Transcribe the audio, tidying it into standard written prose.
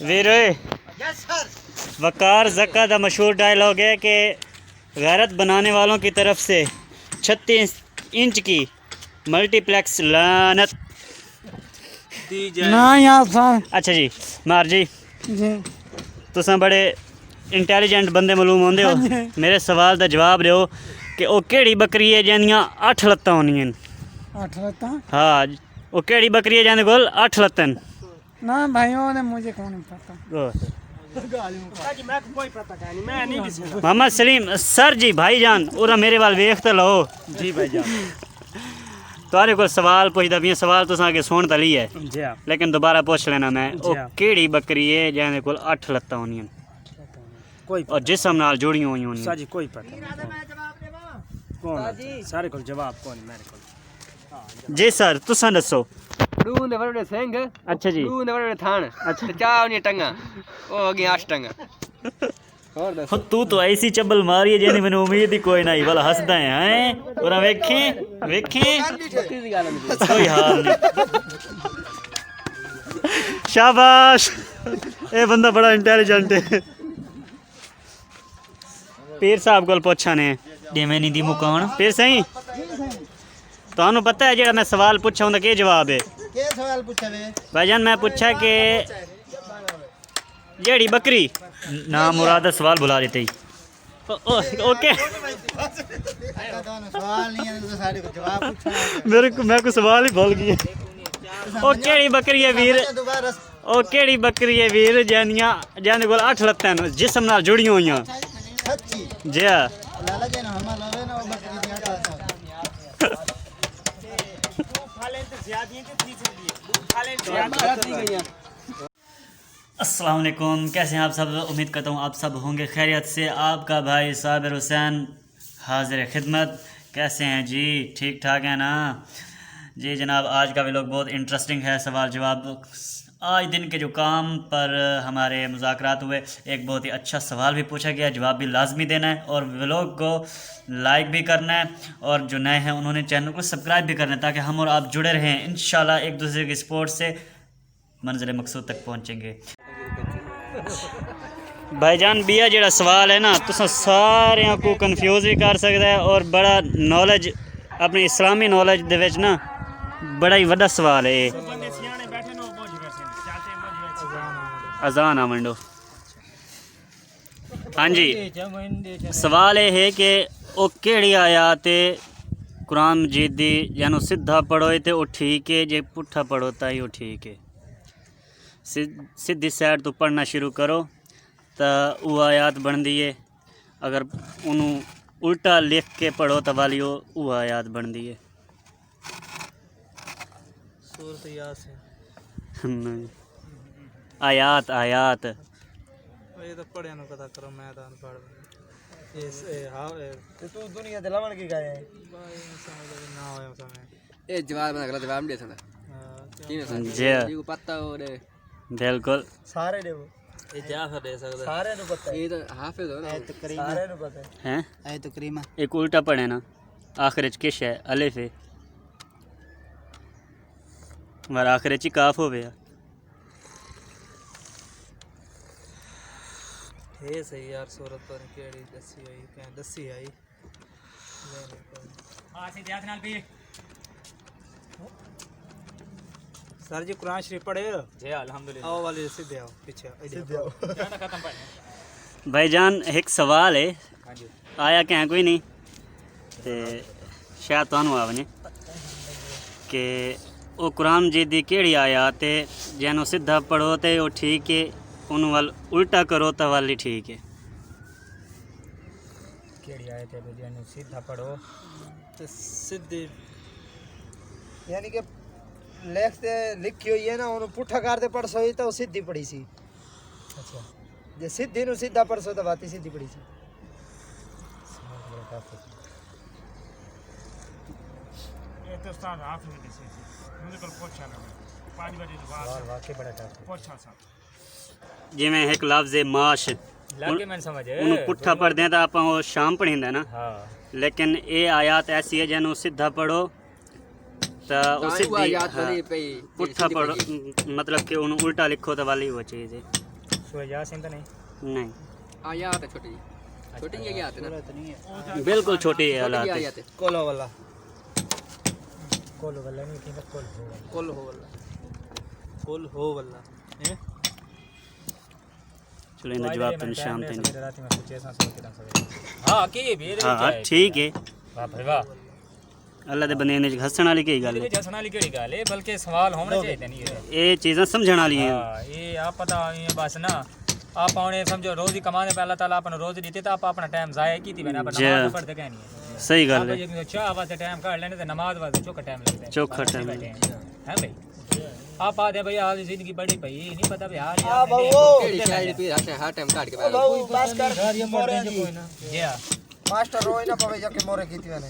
वीर वकार ज़क्का का मशहूर डायलॉग है कि गैरत बनाने वालों की तरफ से 36 इंच की मल्टीप्लेक्स लानत ना यार। अच्छा जी मार जी तुसां बड़े इंटैलीजेंट बंदे मालूम होंदे हो। मेरे सवाल का जवाब दो कि वो केड़ी बकरी है जिंदियां 8 लत्तां होंदियां न। 8 लत्तां? हाँ वो केड़ी बकरी है जिंदे कोल 8 लत्तां न? ना भाइयों ने मुझे कौन पता। मोहम्मद सलीम सर जी भाईजान उरा मेरे वाल वेख तो लो जी भाईजान। तुहारे को सवाल पुछदा पियां सवाल तुसां अगे सुन तो ली है लेकिन दोबारा पूछ लेना मैं वो केड़ी बकरी है जिंदे कोल 8 लत्तां होंदियां कोई और जिस्म नाल जुड़ियां होई होंदियां? साजी कोई पता कौन सारे को जवाब कौन मेरे को। जी सर तुसां दसो। डू ने बड़े सिंह। अच्छा जी। डू ने बड़े थान। अच्छा ते चाव ने टंगा ओ अगे 8 टंगा। और दस तू तो ऐसी चब्बल मारी है जिन्हें मैंने उम्मीद ही कोई नहीं भला हंसदा है हैं और वेखें कोई हाल नहीं। शाबाश ये बंदा बड़ा इंटेलिजेंट है। पीर साहब को पूछा ने जिमें नहीं दी मुकान पीर सही तुहानू पता है जेड़ा मैं सवाल पूछा उनका क्या जवाब है? क्या सवाल पूछा वे? भाईजान मैं पूछा कि जेड़ी बकरी ना मुराद सवाल बुला देते ही ओके सवाल नहीं है तो सारे को जवाब पूछना मेरे को मैं को सवाल ही भूल गया। ओ केड़ी बकरी है वीर दोबारा ओ केड़ी बकरी है वीर जिंदियां जिंदे कोल 8 लत्तां न जिस्म नाल जुड़ियां होइयां? सच्ची जी हां लाला जी ना हम लोगे ना वो बकरी दिया था अस्सलाम वालेकुम कैसे हैं आप सब? उम्मीद करता हूँ आप सब होंगे खैरियत से। आपका भाई साबिर हुसैन हाजिर खिदमत। कैसे हैं जी? ठीक ठाक है ना जी जनाब? आज का व्लॉग बहुत इंटरेस्टिंग है। सवाल जवाब आज दिन के जो काम पर हमारे मुज़ाकरात हुए एक बहुत ही अच्छा सवाल भी पूछा गया, जवाब भी लाजमी देना है और व्लॉग को लाइक भी करना है और जो नए हैं उन्होंने चैनल को सब्सक्राइब भी करना है ताकि हम और आप जुड़े रहें। इंशाल्लाह एक दूसरे की सपोर्ट से मंजिल मकसूद तक पहुँचेंगे। भाईजान बिया जेड़ा सवाल है ना तुस सारे को कन्फ्यूज भी कर सकता है और बड़ा नॉलेज अपनी इस्लामी नॉलेज दे विच ना बड़ा ही वड्डा सवाल है ये। अजान आ मंडो। हाँ जी सवाल ये है कि वो केड़ी आयात कुरान मजीद दी जानो सीधा पढ़ो तो वो ठीक है जे पुट्ठा पढ़ो तो वो ठीक है। सीधी साइड तो पढ़ना शुरू करो तो वो आयात बनती है, अगर उन्होंने उल्टा लिख के पढ़ो तो वाली वो आयात बनती है। सूरत यासीन नहीं आयात आयात ये तो पढ़े नु कथा करो मैं तो अनपढ़ ये हां तू दुनिया दे लवण की गाय है भाई समझ ना होया समय ए जवाब ना गलत जवाब दे सकदा। तीन जी जी को पता हो रे बिल्कुल सारे दे वो ये जाफर दे सकदा सारे नु पता है। ये तो हाफिज हो ना। तो करीमा सारे नु पता है। हैं है तो करीमा एक उल्टा पढ़े ना आखिर च किश है अलिफ है और आखिर च काफ हो गया। हे सही यार सूरत पर केड़ी दसी आई क्या दसी आई ध्यान नाल भी सर जी कुरान शरीफ पढ़े जी अल्हम्दुलिल्लाह। आओ वाले सीधे आओ पीछे सीधे आओ खत्म पढ़े। भाईजान एक सवाल है हां जी आया क्या कोई नहीं ते शायद तुहानू आवने कि वो कुरान मजीद दी केड़ी आयात है जैनो सीधा पढ़ो तो वो ठीक है उन वाल उल्टा करो तो वाली ठीक है? केड़ी आयत है जैनो सीधा पढ़ो तो सीधे यानी कि लेख से लिखी हुई है ना उन्होंने पुट्ठा करते पढ़ सोई तो सीधी पढ़ी सी। अच्छा जे सीधी नु सीधा पढ़ सो तो बात सीधी पढ़ी सी। ये तो उस्ताद हाफ में दिसे मुझे कल पूछा ना 5 बजे सवाल वाकई बड़ा टफ है। पूछा सा जिमें एक लफ्ज़ है माश लागे मैंने समझे उन्होंने पुट्ठा पढ़ दें तो आप वो शाम पढ़ेंगे ना हां लेकिन ये आयात ऐसी है जैनो सीधा पढ़ो तो वो सीधी याद हाँ, नहीं पे पुट्ठा पढ़ो मतलब कि उन्होंने उल्टा लिखो तो वाली वो चीज़ है। सूरज यासीन तो नहीं नहीं हाँ यहाँ आते छोटी जी छोटी ये क्या आते ना बिल्कुल छोटी छोटी हालात ये है। आते कोलो वाला कोल वाला नहीं कि कोल हो वाला कोल हो वाला कोल हो वाला चलो इन्हें जवाब तो शाम तक नहीं। रात में कुछ ऐसा सोच के सवेरे हां की भी हाँ ठीक है वाह भाई वाह अल्लाह दे बंदे ने हसण वाली की गल ये जसना वाली केड़ी गल है बल्कि सवाल होना चाहिए नहीं है ये चीज़ां समझण वाली हैं। हां ये आप पता ये बस ना आप आने समझो रोज ही कमाने पे अल्लाह ताला अपन रोज देते तो आप अपना टाइम जाया की थी मैंने अपन जी। नमाज पढ़ते क्या नहीं है सही गल आप है। ये चाह वास्ते टाइम काट लेने तो नमाज वास्ते चौका टाइम लगता है चौखा टाइम है भाई आप आते भाई आज जिंदगी बड़ी भाई नहीं पता भी यार आ बाबू केड़ी शायरी पे हर टाइम काट के बाबू बस कर मोरे दी या मास्टर रोई ना पवे जाके मोरे कीती मैंने